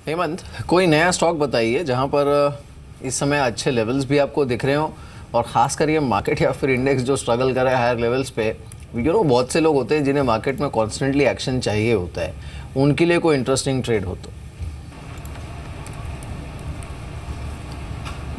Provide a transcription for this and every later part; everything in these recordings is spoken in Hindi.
हेमंत, कोई नया स्टॉक बताइए जहां पर इस समय अच्छे लेवल्स भी आपको दिख रहे हो, और खास कर ये मार्केट या फिर इंडेक्स जो स्ट्रगल कर रहा है हायर लेवल्स पे। बहुत से लोग होते हैं जिन्हें मार्केट में कॉन्स्टेंटली एक्शन चाहिए होता है, उनके लिए कोई इंटरेस्टिंग ट्रेड हो तो।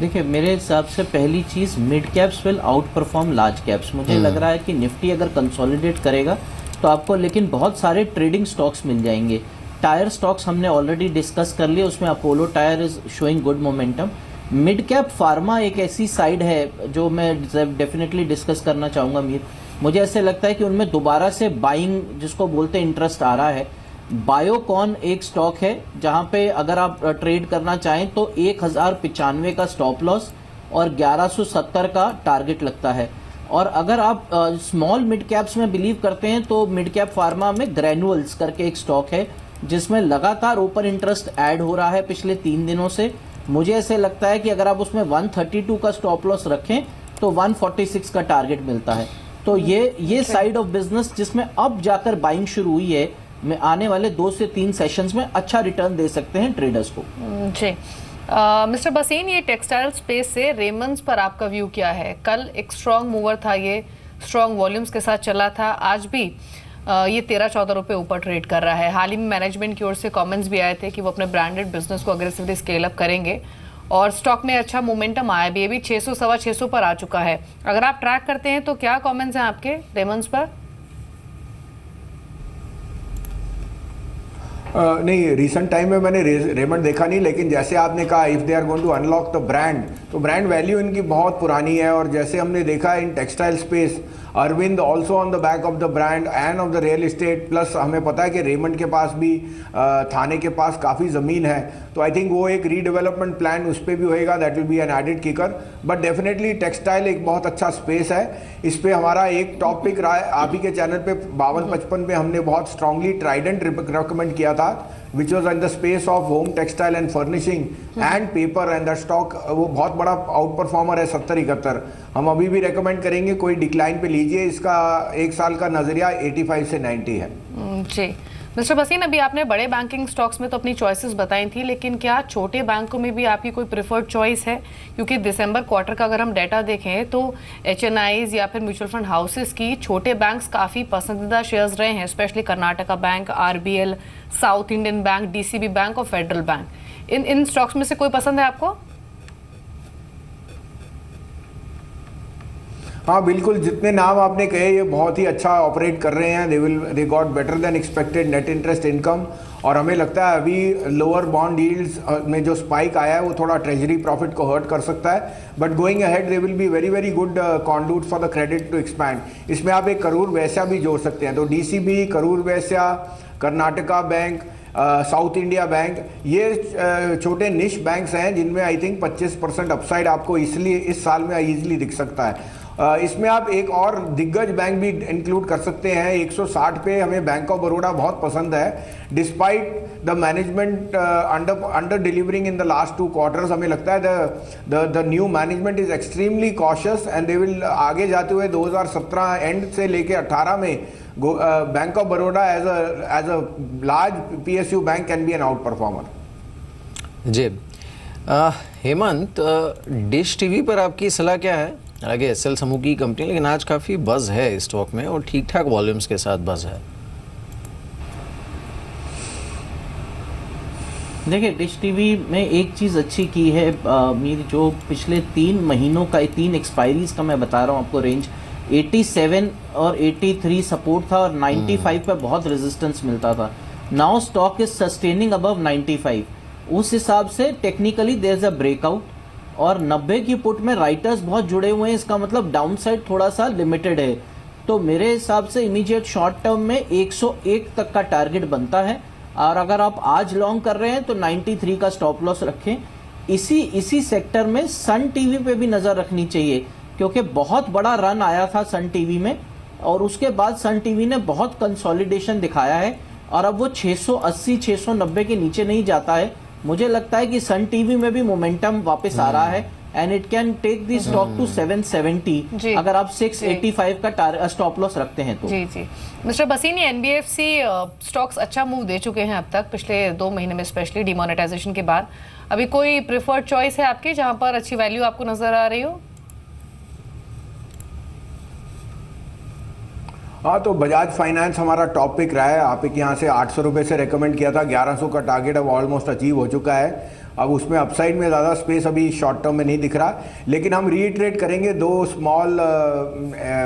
देखिए, मेरे हिसाब से पहली चीज़, mid caps will outperform large caps. मुझे लग रहा है कि निफ्टी अगर कंसोलिडेट करेगा तो आपको लेकिन बहुत सारे ट्रेडिंग स्टॉक्स मिल जाएंगे। टायर स्टॉक्स हमने ऑलरेडी डिस्कस कर लिए, उसमें Apollo tyre is showing good momentum. Mid cap pharma एक ऐसी साइड है जो मैं डेफिनेटली डिस्कस करना चाहूँगा मीर। मुझे ऐसे लगता है कि उनमें दोबारा से बाइंग जिसको बोलते हैं इंटरेस्ट आ रहा है। बायोकॉन एक स्टॉक है जहां पे अगर आप ट्रेड करना चाहें तो 1095 का स्टॉप लॉस और 1170 का टारगेट लगता है। और अगर आप स्मॉल मिड कैप्स में बिलीव करते हैं तो मिड कैप फार्मा में ग्रैनुअल्स करके एक स्टॉक है जिसमें लगातार ओपन इंटरेस्ट ऐड हो रहा है पिछले 3 दिनों से। मुझे ऐसे लगता है कि अगर आप उसमें 132 का स्टॉप लॉस रखें तो 146 का टारगेट मिलता है। तो ये साइड ऑफ बिजनेस जिसमें अब जाकर बाइंग शुरू हुई है, में आने वाले 2 से 3 सेशंस में अच्छा रिटर्न दे सकते हैं ट्रेडर्स को। जी मिस्टर बसीन, ये टेक्सटाइल स्पेस से रेमंड्स पर आपका व्यू क्या है? कल एक स्ट्रॉन्ग मूवर था, ये स्ट्रॉन्ग वॉल्यूम्स के साथ चला था, आज भी ये 13-14 रुपए ऊपर ट्रेड कर रहा है। हाल ही में मैनेजमेंट की ओर से कमेंट्स भी आए थे कि वो अपने ब्रांडेड बिजनेस को अग्रेसिवली स्केल अप करेंगे और स्टॉक में अच्छा मोमेंटम आया भी। ये भी 600 सवा 600 पर आ चुका है। अगर आप ट्रैक करते हैं तो क्या कमेंट्स हैं आपके रेमंड्स पर? नहीं, रिसेंट टाइम में मैंने रेमंड देखा नहीं, लेकिन जैसे आपने कहा if they are going to unlock the brand, तो ब्रांड वैल्यू इनकी बहुत पुरानी है। और जैसे हमने देखा in textile space, Arvind also on the back of the brand and of the real estate, plus हमें पता है कि रेमंड के पास भी थाने के पास काफ़ी ज़मीन है, तो आई थिंक वो एक रीडेवलपमेंट प्लान उस पर भी होएगा, that will be an added kicker. But definitely textile एक बहुत अच्छा स्पेस है। इस पर हमारा एक टॉपिक रहा है आप ही के चैनल पे 52-55 पे, हमने बहुत स्ट्रांगली ट्राइडेंट रिकमेंड किया था, which was in the space of home textile and furnishing and paper, and the stock वो बहुत बड़ा आउट परफॉर्मर है 70-71। हम अभी भी रेकमेंड करेंगे कोई डिक्लाइन पे लीजिए, इसका 1 साल का नजरिया 85 से 90 है। जी मिस्टर बसीन, अभी आपने बड़े बैंकिंग स्टॉक्स में तो अपनी चॉइसेस बताई थी, लेकिन क्या छोटे बैंकों में भी आपकी कोई प्रेफर्ड चॉइस है? क्योंकि दिसंबर क्वार्टर का अगर हम डाटा देखें तो HNIs या फिर म्यूचुअल फंड हाउसेस की छोटे बैंक्स काफ़ी पसंदीदा शेयर्स रहे हैं, specially Karnataka bank, RBL, south Indian bank, DCB bank और फेडरल बैंक। इन स्टॉक्स में से कोई पसंद है आपको? हाँ बिल्कुल, जितने नाम आपने कहे ये बहुत ही अच्छा ऑपरेट कर रहे हैं। They got better than expected net interest income, और हमें लगता है अभी लोअर बॉन्ड यील्ड्स में जो स्पाइक आया है वो थोड़ा ट्रेजरी प्रॉफिट को हर्ट कर सकता है, but going ahead they will be very very good conduit for the credit to expand. इसमें आप एक करूर वैश्या भी जोड़ सकते हैं, तो DCB, करूर वैश्या, Karnataka bank, south India bank, ये छोटे निश बैंक्स हैं जिनमें आई थिंक 25% अपसाइड आपको इसलिए इस साल में ईजिली दिख सकता है। इसमें आप एक और दिग्गज बैंक भी इंक्लूड कर सकते हैं। 160 पे हमें बैंक ऑफ बड़ौदा बहुत पसंद है, despite the management under delivering in the last 2 quarters. हमें लगता है the new management is extremely cautious and they will आगे जाते हुए 2017 एंड से लेके 18 में bank of Baroda as a large PSU bank can be an outperformer. जी हेमंत, डिश टीवी पर आपकी सलाह क्या है? हालांकि SL समूह की कंपनी, लेकिन आज काफ़ी बज़ है स्टॉक में और ठीक ठाक वॉल्यूम्स के साथ बज़ है। देखिए, डिश टीवी में एक चीज़ अच्छी की है मीर, जो पिछले 3 महीनों का 3 एक्सपायरीज का मैं बता रहा हूँ आपको, रेंज 87 और 83 सपोर्ट था और 95 पे बहुत रेजिस्टेंस मिलता था। Now stock is sustaining above 95। उस हिसाब से technically there is a breakout, और 90 की पुट में राइटर्स बहुत जुड़े हुए हैं, इसका मतलब डाउन साइड थोड़ा सा लिमिटेड है। तो मेरे हिसाब से इमीडिएट शॉर्ट टर्म में 101 तक का टारगेट बनता है, और अगर आप आज लॉन्ग कर रहे हैं तो 93 का स्टॉप लॉस रखें। इसी सेक्टर में सन टीवी पे भी नज़र रखनी चाहिए, क्योंकि बहुत बड़ा रन आया था सन टीवी में, और उसके बाद सन टीवी ने बहुत कंसोलिडेशन दिखाया है, और अब वो 680-690 के नीचे नहीं जाता है। मुझे लगता है कि सन टीवी में भी मोमेंटम वापस आ रहा है, and it can take the stock to 770 जी। अगर आप 685 का स्टॉप लॉस रखते हैं तो। जी जी मिस्टर बसीन, ये एनबीएफसी स्टॉक्स अच्छा मूव दे चुके हैं अब तक, पिछले 2 महीने में स्पेशली डिमोनेटाइजेशन के बाद। अभी कोई प्रिफर्ड चॉइस है आपकी जहां पर अच्छी वैल्यू आपको नजर आ रही हो? हाँ, तो बजाज फाइनेंस हमारा टॉप पिक रहा है। आप एक यहाँ से 800 रुपये से रेकमेंड किया था, 1100 का टारगेट अब ऑलमोस्ट अचीव हो चुका है। अब उसमें अपसाइड में ज़्यादा स्पेस अभी शॉर्ट टर्म में नहीं दिख रहा, लेकिन हम रीइटरेट करेंगे 2 small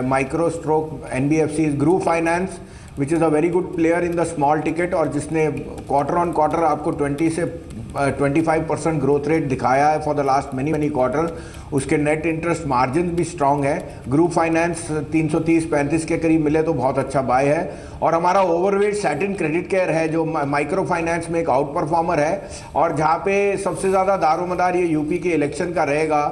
micro stroke NBFC, Gruh Finance which is a very good player in the small ticket, और जिसने क्वार्टर ऑन क्वार्टर आपको 20 से 25% ग्रोथ रेट दिखाया है for the last many quarter. उसके नेट इंटरेस्ट मार्जिन भी स्ट्रांग है। ग्रुप फाइनेंस 330-35 के करीब मिले तो बहुत अच्छा बाय है। और हमारा ओवरवेट सैटिन क्रेडिट केयर है जो माइक्रो फाइनेंस में एक आउट परफॉर्मर है, और जहाँ पे सबसे ज़्यादा दारोमदार ये यूपी के इलेक्शन का रहेगा।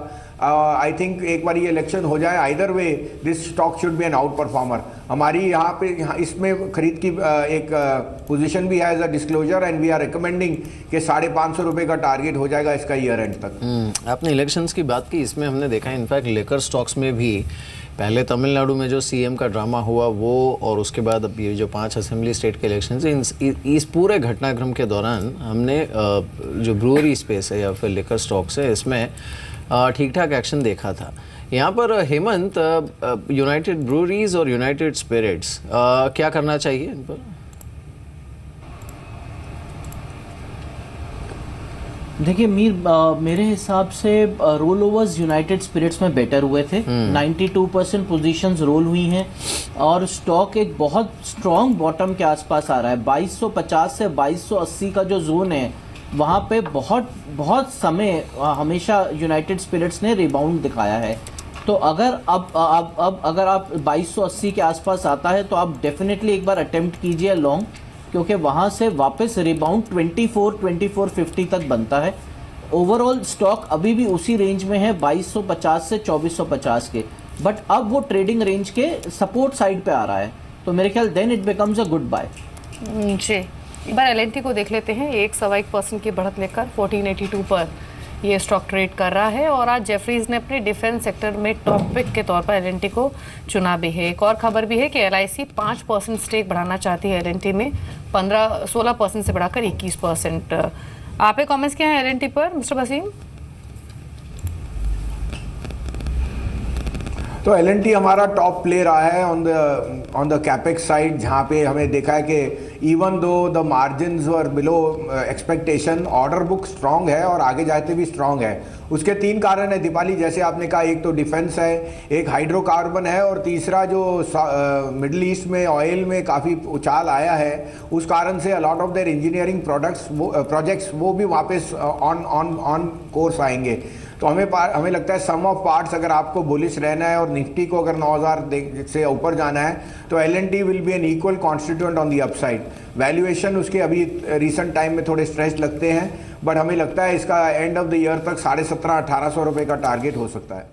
आई थिंक एक बार ये इलेक्शन हो जाए, either way this stock should be an outperformer. हमारी यहाँ इसमें खरीद की एक पोजीशन भी है as a disclosure, and we are recommending कि 550 रुपये का टारगेट हो जाएगा इसका ईयर एंड तक। आपने इलेक्शंस की बात की, इसमें हमने देखा इनफैक्ट लेकर स्टॉक्स में भी पहले तमिलनाडु में जो सीएम का ड्रामा हुआ वो, और उसके बाद अब ये जो 5 असेंबली स्टेट के इलेक्शन हैं, इस पूरे घटनाक्रम के दौरान हमने जो ब्रूअरी स्पेस है या फिर लेकर स्टॉक्स है इसमें ठीक ठाक एक्शन देखा था। यहाँ पर हेमंत, यूनाइटेड ब्रूअरीज और यूनाइटेड स्पिरिट्स क्या करना चाहिए इन पर? देखिए मीर, मेरे हिसाब से रोल ओवर्स यूनाइटेड स्पिरिट्स में बेटर हुए थे। 92% पोजीशंस रोल हुई हैं और स्टॉक एक बहुत स्ट्रॉन्ग बॉटम के आसपास आ रहा है। 2250 से 2280 का जो जोन है वहाँ पे बहुत समय हमेशा यूनाइटेड स्पिरिट्स ने रिबाउंड दिखाया है। तो अगर अब अगर आप 2280 के आसपास आता है तो आप डेफिनेटली एक बार अटेम्प्ट कीजिए लॉन्ग, क्योंकि वहाँ से वापस रिबाउंड 2450 तक बनता है। ओवरऑल स्टॉक अभी भी उसी रेंज में है 2250 से 2450 के, बट अब वो ट्रेडिंग रेंज के सपोर्ट साइड पे आ रहा है, तो मेरे ख्याल then it becomes a good buy. जी, एक बार एलएनटी को देख लेते हैं। 1.25% की बढ़त लेकर 1482 पर ये स्टॉक ट्रेड कर रहा है, और आज जेफरीज ने अपने डिफेंस सेक्टर में टॉप पिक के तौर पर एलएनटी को चुना भी है। एक और खबर भी है कि एलआईसी 5% स्टेक बढ़ाना चाहती है एलएनटी में, 16% से बढ़ाकर 21%। आपके कमेंट्स क्या हैं एलएनटी पर मिस्टर वसीम? तो एलएनटी हमारा टॉप प्ले रहा है ऑन द कैपेक्स साइड, जहाँ पे हमें देखा है कि even though the margins were below expectation, order book strong है और आगे जाते भी स्ट्रांग है। उसके 3 कारण है दीपाली, जैसे आपने कहा, एक तो डिफेंस है, एक हाइड्रोकार्बन है, और तीसरा जो मिडल ईस्ट में ऑयल में काफ़ी उछाल आया है, उस कारण से a lot of their engineering projects वो भी वापस ऑन कोर्स आएंगे। तो हमें लगता है सम ऑफ पार्ट्स, अगर आपको बुलिश रहना है और निफ्टी को अगर 9000 से ऊपर जाना है तो LNT will be an equal constituent on the upside. Valuation उसके अभी रिसेंट टाइम में थोड़े स्ट्रेच लगते हैं, बट हमें लगता है इसका एंड ऑफ द ईयर तक 17,500-1800 रुपये का टारगेट हो सकता है।